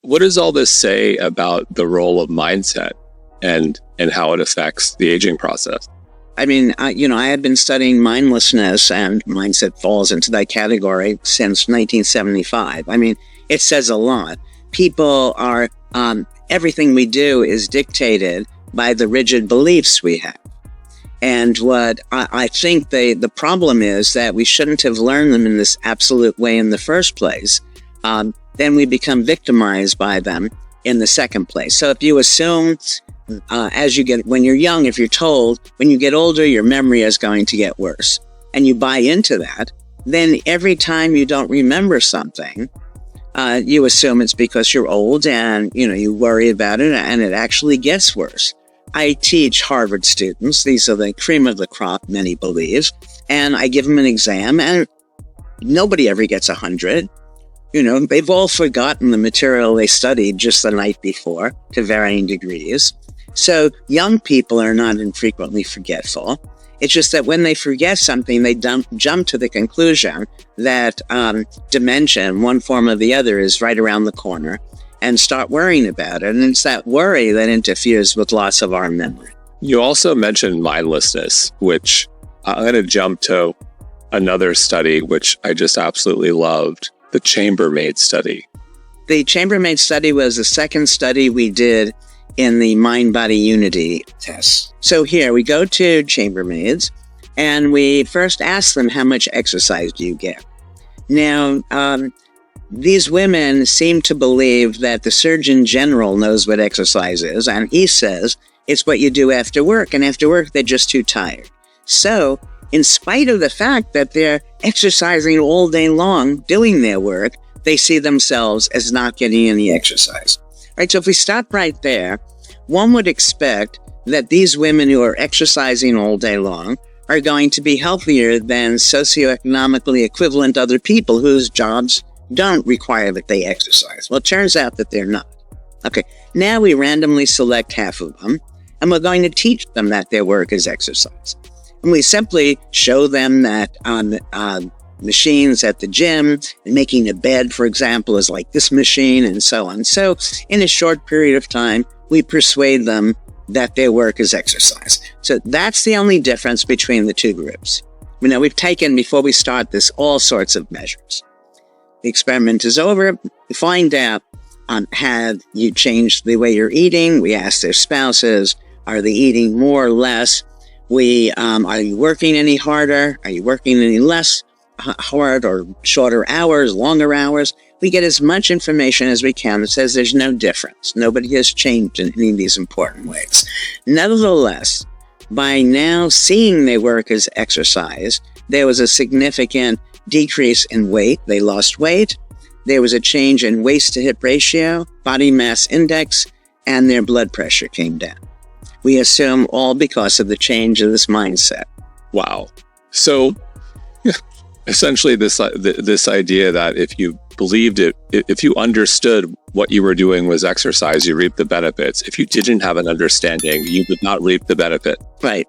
what does all this say about the role of mindset and how it affects the aging process? I mean, I had been studying mindlessness, and mindset falls into that category since 1975. I mean, it says a lot. People are, everything we do is dictated by the rigid beliefs we have. And what I think the problem is that we shouldn't have learned them in this absolute way in the first place. Then we become victimized by them in the second place. So if you assume, when you're young, if you're told, when you get older, your memory is going to get worse, and you buy into that, then every time you don't remember something, you assume it's because you're old, and, you worry about it, and it actually gets worse. I teach Harvard students. These are the cream of the crop, many believe, and I give them an exam, and nobody ever gets 100. They've all forgotten the material they studied just the night before to varying degrees. So young people are not infrequently forgetful. It's just that when they forget something, they jump to the conclusion that dementia, one form or the other, is right around the corner, and start worrying about it. And it's that worry that interferes with loss of our memory. You also mentioned mindlessness, which I'm going to jump to another study, which I just absolutely loved, the chambermaid study. The chambermaid study was the second study we did in the mind-body unity test. So here we go to chambermaids, and we first ask them, how much exercise do you get? Now, these women seem to believe that the Surgeon General knows what exercise is, and he says it's what you do after work, and after work they're just too tired. So, in spite of the fact that they're exercising all day long, doing their work, they see themselves as not getting any exercise. Right, so if we stop right there, one would expect that these women who are exercising all day long are going to be healthier than socioeconomically equivalent other people whose jobs don't require that they exercise. Well, it turns out that they're not. Okay, now we randomly select half of them, and we're going to teach them that their work is exercise. And we simply show them that machines at the gym, and making a bed, for example, is like this machine, and so on. So in a short period of time, we persuade them that their work is exercise. So that's the only difference between the two groups. We've taken, before we start this, all sorts of measures. The experiment is over. We find out, have you changed the way you're eating? We ask their spouses, are they eating more or less? Are you working any harder? Are you working any less hard, or shorter hours, longer hours? We get as much information as we can that says there's no difference. Nobody has changed in any of these important ways. Nevertheless, by now seeing their work as exercise, there was a significant decrease in weight. They lost weight. There was a change in waist to hip ratio, body mass index, and their blood pressure came down. We assume all because of the change of this mindset. Wow. So essentially this idea that if you believed it, if you understood what you were doing was exercise, you reap the benefits. If you didn't have an understanding, you would not reap the benefit. Right.